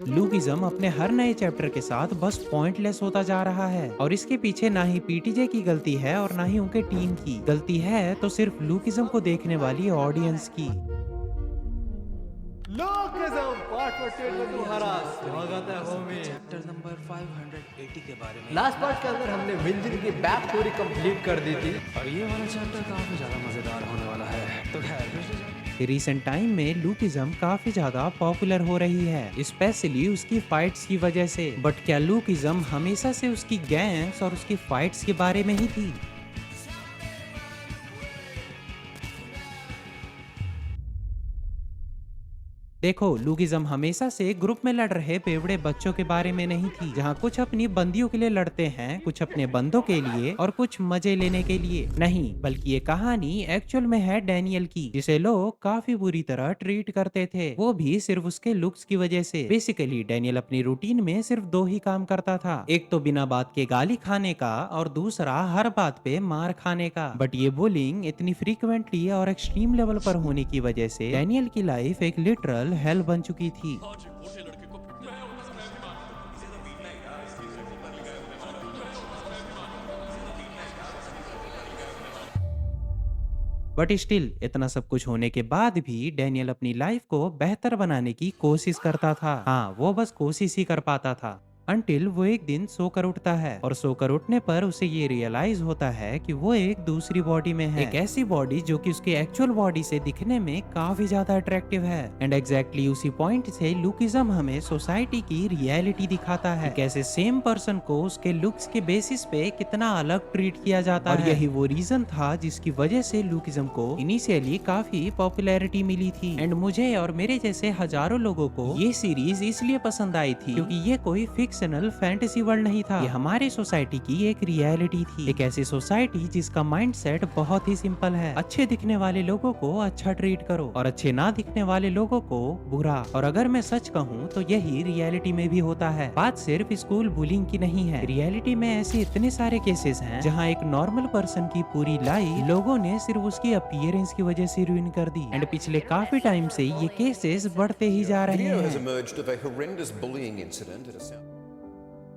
Lookism अपने हर नए chapter के साथ बस पॉइंटलेस होता जा रहा है और इसके पीछे ना ही पीटीजे की गलती है और ना ही उनके टीम की गलती है, तो सिर्फ लुकिज्म को देखने वाली ऑडियंस की। लोकिज्म पार्ट 48 में तुम्हारा स्वागत है होमी। चैप्टर नंबर 580 के बारे में। लास्ट पार्ट के अंदर हमने मिंजिन की बैक स्टोरी कंप्लीट कर दी थी। और ये वाला चैप्टर काफी ज्यादा मजेदार होने वाला है। तो खैर रिसेंट टाइम में लुकिज्म काफी ज्यादा पॉपुलर हो रही है, स्पेशली उसकी फाइट्स की वजह से। बट क्या लुकिज्म हमेशा से उसकी गैंग्स और उसकी फाइट्स के बारे में ही थी? देखो, लुकिज्म हमेशा से ग्रुप में लड़ रहे बेवड़े बच्चों के बारे में नहीं थी, जहाँ कुछ अपनी बंदियों के लिए लड़ते हैं, कुछ अपने बंदों के लिए और कुछ मजे लेने के लिए नहीं। बल्कि ये कहानी एक्चुअल में है डैनियल की, जिसे लोग काफी बुरी तरह ट्रीट करते थे, वो भी सिर्फ उसके लुक्स की वजह से। बेसिकली डैनियल अपनी रूटीन में सिर्फ दो ही काम करता था, एक तो बिना बात के गाली खाने का और दूसरा हर बात पे मार खाने का। बट ये बुलिंग इतनी फ्रीक्वेंटली और एक्सट्रीम लेवल पर होने की वजह से डैनियल की लाइफ एक लिटरल हेल बन चुकी थी। बट स्टिल इतना सब कुछ होने के बाद भी डैनियल अपनी लाइफ को बेहतर बनाने की कोशिश करता था। हाँ, वो बस कोशिश ही कर पाता था, अनटिल वो एक दिन सोकर उठता है और सोकर उठने पर उसे ये रियलाइज होता है कि वो एक दूसरी बॉडी में है, एक ऐसी बॉडी जो कि उसकी एक्चुअल बॉडी से दिखने में काफी ज्यादा अट्रैक्टिव है। एंड एग्जैक्टली उसी पॉइंट से लुकिज्म हमें सोसाइटी की रियलिटी दिखाता है, कैसे सेम पर्सन को उसके लुक्स के बेसिस पे कितना अलग ट्रीट किया जाता है। और यही वो रीजन था जिसकी वजह से लुकिज्म को इनिशियली काफी पॉपुलैरिटी मिली थी। एंड मुझे और मेरे जैसे हजारों लोगों को ये सीरीज इसलिए पसंद आई थी क्योंकि ये कोई फिक्शनल फैंटेसी वर्ल्ड नहीं था, ये हमारे सोसाइटी की एक रियलिटी थी। एक ऐसी सोसाइटी जिसका माइंडसेट बहुत ही सिंपल है, अच्छे दिखने वाले लोगों को अच्छा ट्रीट करो और अच्छे ना दिखने वाले लोगों को बुरा। और अगर मैं सच कहूँ तो यही रियलिटी में भी होता है। बात सिर्फ स्कूल बुलिंग की नहीं है, रियलिटी में ऐसे इतने सारे केसेस हैं जहाँ एक नॉर्मल पर्सन की पूरी लाइफ लोगों ने सिर्फ उसकी अपीयरेंस की वजह से रुइन कर दी। एंड पिछले काफी टाइम से ये केसेस बढ़ते ही जा रहे Video has हैं। emerged of a horrendous bullying incident at a South.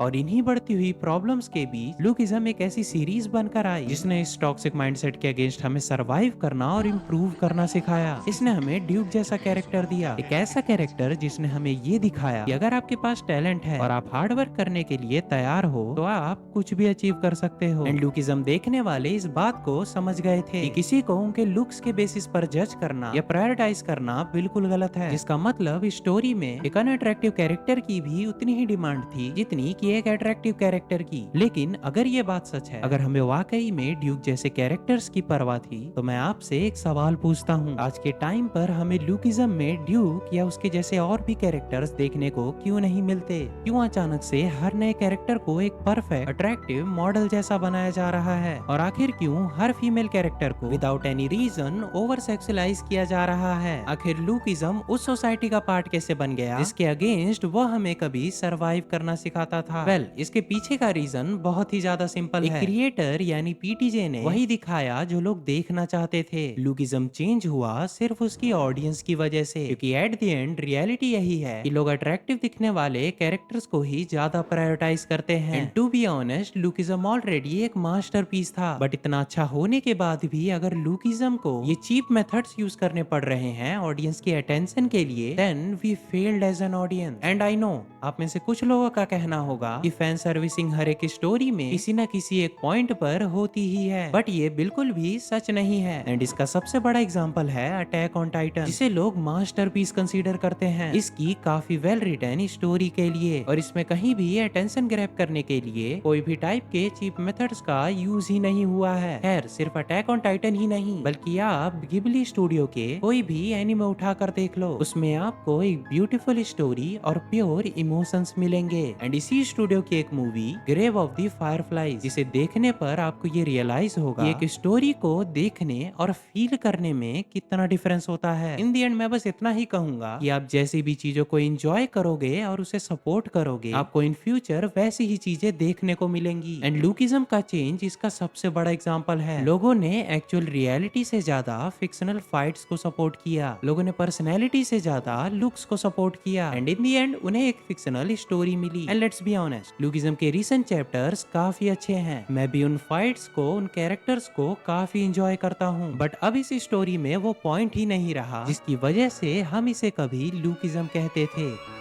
और इन्हीं बढ़ती हुई प्रॉब्लम्स के बीच लुकिज्म एक ऐसी सीरीज बनकर आई जिसने इस टॉक्सिक माइंडसेट के अगेंस्ट हमें सरवाइव करना और इम्प्रूव करना सिखाया। इसने हमें ड्यूक जैसा कैरेक्टर दिया, एक ऐसा कैरेक्टर जिसने हमें ये दिखाया कि अगर आपके पास टैलेंट है और आप हार्ड वर्क करने के लिए तैयार हो तो आप कुछ भी अचीव कर सकते हो। एंड लुकिज्म देखने वाले इस बात को समझ गए थे कि किसी को उनके लुक्स के बेसिस पर जज करना या प्रायोरिटाइज करना बिल्कुल गलत है, जिसका मतलब स्टोरी में एक अनअट्रैक्टिव कैरेक्टर की भी उतनी ही डिमांड थी जितनी कि एक अट्रैक्टिव कैरेक्टर की। लेकिन अगर ये बात सच है, अगर हमें वाकई में ड्यूक जैसे कैरेक्टर्स की परवाह थी, तो मैं आपसे एक सवाल पूछता हूँ, आज के टाइम पर हमें लुकिज्म में ड्यूक या उसके जैसे और भी कैरेक्टर्स देखने को क्यों नहीं मिलते? क्यों अचानक से हर नए कैरेक्टर को एक परफेक्ट अट्रैक्टिव मॉडल जैसा बनाया जा रहा है? और आखिर क्यों हर फीमेल कैरेक्टर को without any reason over sexualize किया जा रहा है? आखिर लुकिज्म उस सोसाइटी का पार्ट कैसे बन गया जिसके अगेंस्ट वो हमें कभी सरवाइव करना सिखाता था? वेल, इसके पीछे का रीजन बहुत ही ज्यादा सिंपल है। क्रिएटर यानी पीटीजे ने वही दिखाया जो लोग देखना चाहते थे। लुकिज्म चेंज हुआ सिर्फ उसकी ऑडियंस की वजह से, क्योंकि एट द एंड रियलिटी यही है कि लोग अट्रैक्टिव दिखने वाले कैरेक्टर्स को ही ज्यादा प्रायोरिटाइज करते हैं। And to be honest, lookism already एक मास्टरपीस था, बट इतना अच्छा होने के बाद भी अगर लुकिज्म को ये चीप मेथड्स यूज करने पड़ रहे हैं ऑडियंस की अटेंशन के लिए, then we failed as an audience. And I know आप में से कुछ लोगों का कहना होगा कि फैन सर्विसिंग हर एक स्टोरी में किसी न किसी एक पॉइंट पर होती ही है, बट ये बिल्कुल भी सच नहीं है। एंड इसका सबसे बड़ा एग्जांपल है अटैक ऑन टाइटन, जिसे लोग मास्टरपीस कंसीडर करते हैं इसकी काफी वेल रिटन स्टोरी के लिए, और इसमें कहीं भी अटेंशन ग्रैब करने के लिए कोई भी टाइप के चीप मेथड्स का यूज ही नहीं हुआ है। खैर, सिर्फ अटैक ऑन टाइटन ही नहीं, बल्कि आप गिबली स्टूडियो के कोई भी एनिमे उठाकर देख लो, उसमें आपको एक ब्यूटीफुल स्टोरी और प्योर इमोशंस मिलेंगे। एंड इसी स्टूडियो की एक movie grave of the fireflies, जिसे देखने पर आपको ये रियलाइज होगा कि एक स्टोरी को देखने और फील करने में कितना डिफरेंस होता है। इन दी एंड मैं बस इतना ही कहूंगा कि आप जैसी भी चीजों को एंजॉय करोगे और उसे सपोर्ट करोगे, आपको इन फ्यूचर वैसी ही चीजें देखने को मिलेंगी। एंड लुकिज्म का चेंज इसका सबसे बड़ा एग्जांपल है। लोगों ने एक्चुअल रियलिटी से ज्यादा फिक्शनल फाइट्स को सपोर्ट किया, लोगों ने पर्सनैलिटी से ज्यादा लुक्स को सपोर्ट किया, एंड इन दी एंड उन्हें एक फिक्शनल स्टोरी मिली। And let's be honest, lookism के रिसेंट चैप्टर्स काफी अच्छे हैं। मैं भी उन फाइट्स को, उन कैरेक्टर्स को काफी एंजॉय करता हूँ, बट अब इस स्टोरी में वो पॉइंट ही नहीं रहा जिसकी वजह से हम इसे कभी लुकिज्म कहते थे।